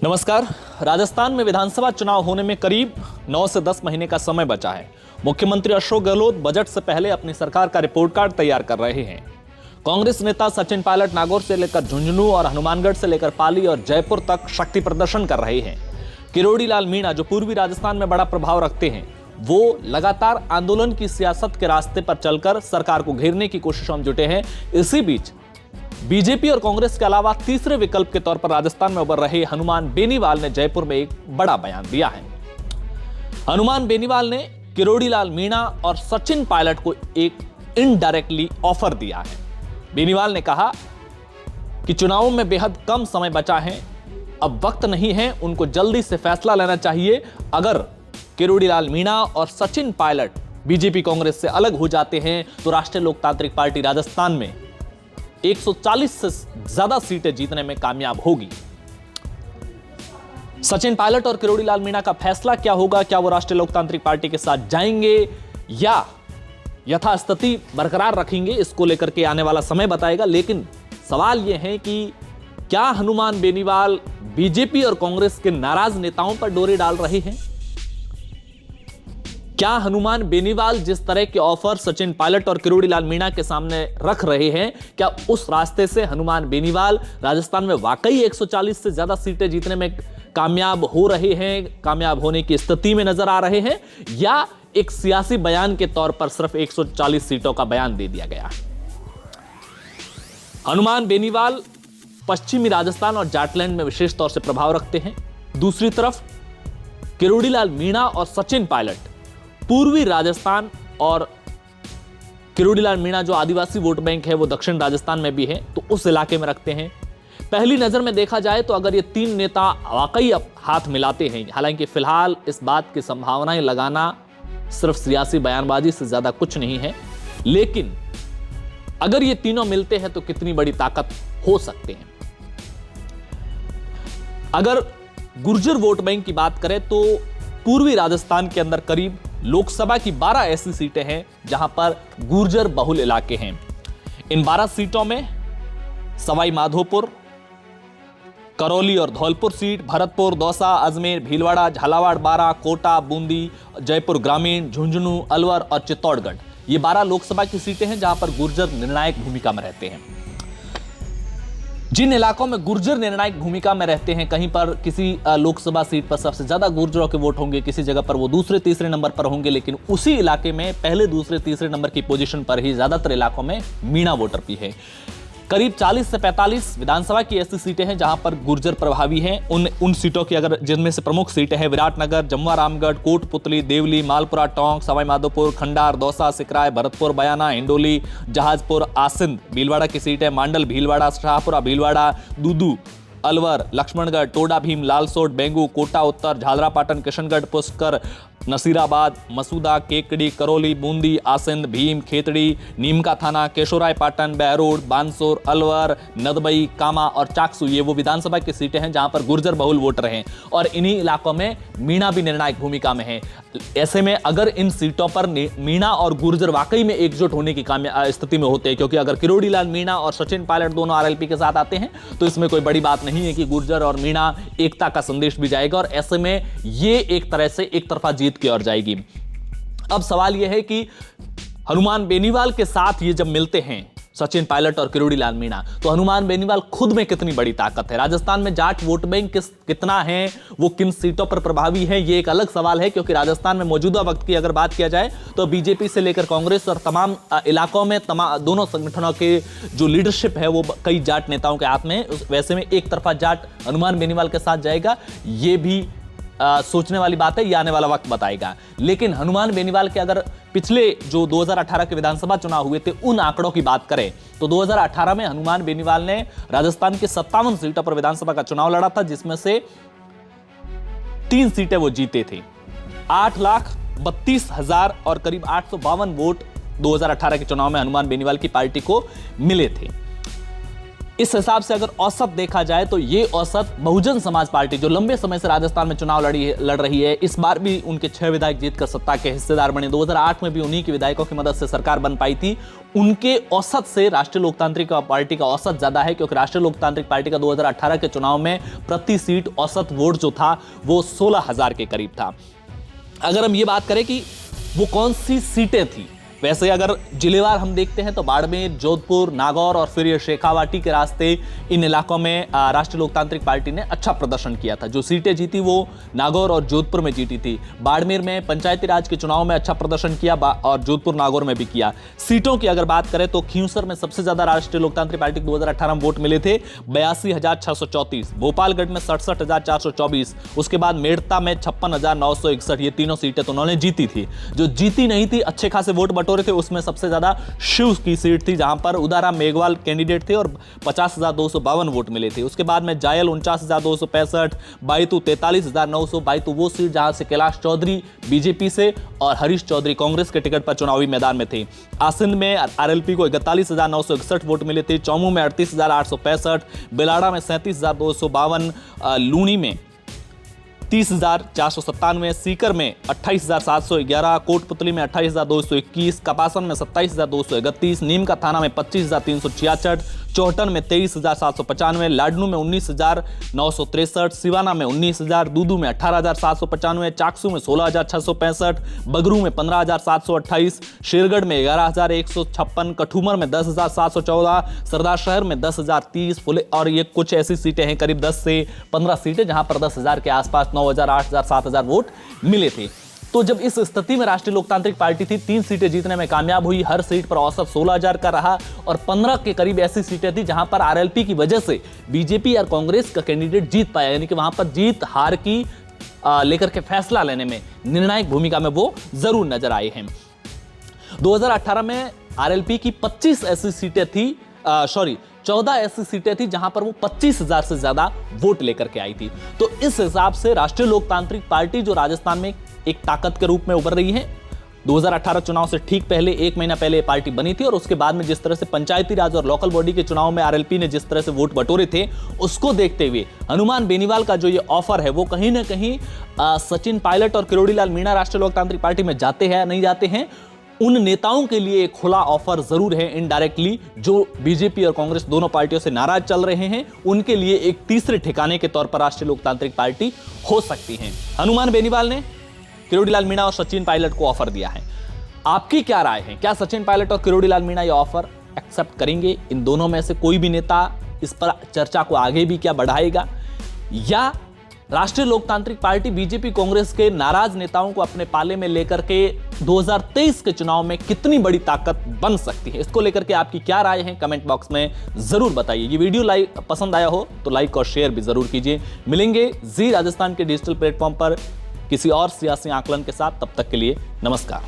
नमस्कार। राजस्थान में विधानसभा चुनाव होने में करीब 9 से 10 महीने का समय बचा है। मुख्यमंत्री अशोक गहलोत बजट से पहले अपनी सरकार का रिपोर्ट कार्ड तैयार कर रहे हैं। कांग्रेस नेता सचिन पायलट नागौर से लेकर झुंझुनू और हनुमानगढ़ से लेकर पाली और जयपुर तक शक्ति प्रदर्शन कर रहे हैं। किरोड़ी लाल मीणा, जो पूर्वी राजस्थान में बड़ा प्रभाव रखते हैं, वो लगातार आंदोलन की सियासत के रास्ते पर चलकर सरकार को घेरने की कोशिशों में जुटे हैं। इसी बीच बीजेपी और कांग्रेस के अलावा तीसरे विकल्प के तौर पर राजस्थान में उभर रहे हनुमान बेनीवाल ने जयपुर में एक बड़ा बयान दिया है। हनुमान बेनीवाल ने किरोड़ी लाल मीणा और सचिन पायलट को एक इनडायरेक्टली ऑफर दिया है। बेनीवाल ने कहा कि चुनावों में बेहद कम समय बचा है, अब वक्त नहीं है, उनको जल्दी से फैसला लेना चाहिए। अगर किरोड़ी लाल मीणा और सचिन पायलट बीजेपी कांग्रेस से अलग हो जाते हैं तो राष्ट्रीय लोकतांत्रिक पार्टी राजस्थान में 140 से ज्यादा सीटें जीतने में कामयाब होगी। सचिन पायलट और किरोड़ी लाल मीणा का फैसला क्या होगा? क्या वो राष्ट्रीय लोकतांत्रिक पार्टी के साथ जाएंगे या यथास्थिति बरकरार रखेंगे? इसको लेकर के आने वाला समय बताएगा। लेकिन सवाल यह है कि क्या हनुमान बेनीवाल बीजेपी और कांग्रेस के नाराज नेताओं पर डोरे डाल रहे हैं? क्या हनुमान बेनीवाल जिस तरह के ऑफर सचिन पायलट और किरोड़ी लाल मीणा के सामने रख रहे हैं, क्या उस रास्ते से हनुमान बेनीवाल राजस्थान में वाकई 140 से ज्यादा सीटें जीतने में कामयाब हो रहे हैं, कामयाब होने की स्थिति में नजर आ रहे हैं, या एक सियासी बयान के तौर पर सिर्फ 140 सीटों का बयान दे दिया गया? हनुमान बेनीवाल पश्चिमी राजस्थान और जाटलैंड में विशेष तौर से प्रभाव रखते हैं। दूसरी तरफ किरोड़ी लाल मीणा और सचिन पायलट पूर्वी राजस्थान और किरोड़ी लाल मीणा जो आदिवासी वोट बैंक है वो दक्षिण राजस्थान में भी है, तो उस इलाके में रखते हैं। पहली नजर में देखा जाए तो अगर ये तीन नेता वाकई अब हाथ मिलाते हैं, हालांकि फिलहाल इस बात की संभावनाएं लगाना सिर्फ सियासी बयानबाजी से ज्यादा कुछ नहीं है, लेकिन अगर ये तीनों मिलते हैं तो कितनी बड़ी ताकत हो सकते हैं। अगर गुर्जर वोट बैंक की बात करें तो पूर्वी राजस्थान के अंदर करीब लोकसभा की 12 ऐसी सीटें हैं जहां पर गुर्जर बहुल इलाके हैं। इन 12 सीटों में सवाई माधोपुर, करौली और धौलपुर सीट, भरतपुर, दौसा, अजमेर, भीलवाड़ा, झालावाड़, बारां, कोटा, बूंदी, जयपुर ग्रामीण, झुंझुनू, अलवर और चित्तौड़गढ़, ये 12 लोकसभा की सीटें हैं जहां पर गुर्जर निर्णायक भूमिका में रहते हैं। जिन इलाकों में गुर्जर निर्णायक भूमिका में रहते हैं, कहीं पर किसी लोकसभा सीट पर सबसे ज्यादा गुर्जरों के वोट होंगे, किसी जगह पर वो दूसरे तीसरे नंबर पर होंगे, लेकिन उसी इलाके में पहले दूसरे तीसरे नंबर की पोजीशन पर ही ज्यादातर इलाकों में मीणा वोटर भी है। करीब 40 से 45 विधानसभा की ऐसी सीटें हैं जहां पर गुर्जर प्रभावी हैं। उन सीटों की अगर जिनमें से प्रमुख सीटें हैं विराटनगर, जमुआ रामगढ़, कोटपुतली, देवली, मालपुरा, टोंक, सवाई माधोपुर, खंडार, दौसा, सिकराय, भरतपुर, बयाना, हिंडोली, जहाजपुर, आसिंद, भीलवाड़ा की सीटें मांडल, भीलवाड़ा, शाहपुरा, भीलवाड़ा, दूदू, अलवर, लक्ष्मणगढ़, टोडा भीम, लालसोट, बेंगू, कोटा उत्तर, झालरापाटन, किशनगढ़, पुष्कर, नसीराबाद, मसूदा, केकड़ी, करौली, बूंदी, आसिंद, भीम, खेतड़ी, नीमका थाना, केशोराय पाटन, बहरोड, बानसूर, अलवर, नदबई, कामा और चाकसू, ये वो विधानसभा की सीटें हैं जहां पर गुर्जर बहुल वोटर हैं और इन्हीं इलाकों में मीणा भी निर्णायक भूमिका में है। ऐसे में अगर इन सीटों पर मीणा और गुर्जर वाकई में एकजुट होने की स्थिति में होते हैं, क्योंकि अगर किरोड़ी लाल मीणा और सचिन पायलट दोनों आरएलपी के साथ आते हैं तो इसमें कोई बड़ी बात नहीं है कि गुर्जर और मीणा एकता का संदेश भी जाएगा और ऐसे में ये एक तरह से एक तरफा जीत की ओर जाएगी। अब सवाल यह है कि हनुमान बेनीवाल के साथ ये जब मिलते हैं सचिन पायलट और किरोड़ी लाल मीणा, तो हनुमान बेनीवाल खुद में कितनी बड़ी ताकत है? राजस्थान में जाट वोट बैंक कितना है, वो किन सीटों पर प्रभावी है, ये एक अलग सवाल है, क्योंकि राजस्थान में मौजूदा वक्त की अगर बात किया जाए तो बीजेपी से लेकर कांग्रेस और तमाम इलाकों में दोनों संगठनों के जो लीडरशिप है वो कई जाट नेताओं के हाथ में है। वैसे में एक तरफा जाट हनुमान बेनीवाल के साथ जाएगा, ये भी सोचने वाली बात है, ये आने वाला वक्त बताएगा। लेकिन हनुमान बेनीवाल के अगर पिछले जो 2018 के विधानसभा चुनाव हुए थे उन आंकड़ों की बात करें तो 2018 में हनुमान बेनीवाल ने राजस्थान की 57 सीटों पर विधानसभा का चुनाव लड़ा था, जिसमें से 3 सीटें वो जीते थे। 8,32,000 और करीब 852 वोट 2018 के चुनाव में हनुमान बेनीवाल की पार्टी को मिले थे। इस हिसाब से अगर औसत देखा जाए तो ये औसत बहुजन समाज पार्टी जो लंबे समय से राजस्थान में चुनाव लड़ रही है, इस बार भी उनके 6 विधायक जीतकर सत्ता के हिस्सेदार बने। 2008 में भी उन्हीं के विधायकों की मदद से सरकार बन पाई थी। उनके औसत से राष्ट्रीय लोकतांत्रिक पार्टी का औसत ज्यादा है, क्योंकि राष्ट्रीय लोकतांत्रिक पार्टी का 2018 के चुनाव में प्रति सीट औसत वोट जो था वो 16,000 के करीब था। अगर हम ये बात करें कि वो कौन सी सीटें थी, वैसे अगर जिलेवार हम देखते हैं तो बाड़मेर, जोधपुर, नागौर और फिर ये शेखावाटी के रास्ते, इन इलाकों में राष्ट्रीय लोकतांत्रिक पार्टी ने अच्छा प्रदर्शन किया था। जो सीटें जीती वो नागौर और जोधपुर में जीती थी। बाड़मेर में पंचायती राज के चुनाव में अच्छा प्रदर्शन किया और जोधपुर, नागौर में भी किया। सीटों की अगर बात करें तो खींवसर में सबसे ज्यादा राष्ट्रीय लोकतांत्रिक पार्टी के 2018 में वोट मिले थे 82,634, भोपालगढ़ में 67,424, उसके बाद मेड़ता में 56,961। ये तीनों सीटें तो उन्होंने जीती थी। जो जीती नहीं थी, अच्छे खासे वोट बटोरे थे, उसमें सबसे ज्यादा शिव की सीट थी, जहां पर उदाराम मेघवाल कैंडिडेट थे और 50,252 वोट मिले थे। उसके बाद में जायल 49,265, बायतू 43,900। बायतू वो सीट जहां से कैलाश चौधरी बीजेपी से और हरीश चौधरी कांग्रेस के टिकट पर चुनावी मैदान में थे। आसिंद में आरएलपी को 41,961 वोट मिले थे। चौमू में 38,865, बिलाड़ा में 37,252, लूणी में 30,497, सीकर में 28,711, कोटपुतली में 28,221, कपासन में 27,231, नीम का थाना में 25,366, चौहटन में 23,795, लाडनू में 19,963, सिवाना में 19,000, दूदू में 18,795, चाकसू में 16,665, बगरू में 15,728, शेरगढ़ में 11,156, कठूमर में 10,714, सरदार शहर में 10,030 फुले। और ये कुछ ऐसी सीटें हैं, करीब 10 से 15 सीटें, जहां पर 10,000 के आसपास 9,000, 8,000, 7,000 वोट मिले थे। तो जब इस स्थिति में राष्ट्रीय लोकतांत्रिक पार्टी थी, 3 सीटें जीतने में कामयाब हुई, हर सीट पर औसत 16,000 का रहा और 15 के करीब ऐसी सीटें थी जहां पर आरएलपी की वजह से बीजेपी और कांग्रेस का कैंडिडेट जीत पाया, यानी कि वहां पर जीत हार की लेकर के फैसला लेने में निर्णायक भूमिका में वो जरूर नजर आए हैं। 2018 में आरएलपी की 25 ऐसी सीटें थी, 14 ऐसी सीटें थी जहां पर वो 25,000 से ज्यादा वोट लेकर के आई थी। तो इस हिसाब से राष्ट्रीय लोकतांत्रिक पार्टी जो राजस्थान में एक ताकत के रूप में उभर रही है, 2018 चुनाव से ठीक पहले, 1 महीना पहले पार्टी बनी थी और उसके बाद में जिस तरह से पंचायती राज और लोकल बॉडी के चुनाव में आरएलपी ने जिस तरह से वोट बटोरे थे, उसको देखते हुए हनुमान बेनीवाल का जो ये ऑफर है वो कहीं ना कहीं सचिन पायलट और किरोड़ी लाल मीणा राष्ट्रीय लोकतांत्रिक पार्टी में जाते हैं नहीं जाते हैं, उन नेताओं के लिए एक खुला ऑफर जरूर है इनडायरेक्टली, जो बीजेपी और कांग्रेस दोनों पार्टियों से नाराज चल रहे हैं, उनके लिए एक तीसरे ठिकाने के तौर पर राष्ट्रीय लोकतांत्रिक पार्टी हो सकती है। हनुमान बेनीवाल ने किरोड़ी लाल मीणा और सचिन पायलट को ऑफर दिया है। आपकी क्या राय है? क्या सचिन पायलट और किरोड़ी लाल मीणा ये ऑफर एक्सेप्ट करेंगे? इन दोनों में से कोई भी नेता इस पर चर्चा को आगे भी क्या बढ़ाएगा, या राष्ट्रीय लोकतांत्रिक पार्टी बीजेपी कांग्रेस के नाराज नेताओं को अपने पाले में लेकर के 2023 के चुनाव में कितनी बड़ी ताकत बन सकती है? इसको लेकर के आपकी क्या राय है, कमेंट बॉक्स में जरूर बताइए। ये वीडियो पसंद आया हो तो लाइक और शेयर भी जरूर कीजिए। मिलेंगे जी राजस्थान के डिजिटल प्लेटफॉर्म पर किसी और सियासी आकलन के साथ, तब तक के लिए नमस्कार।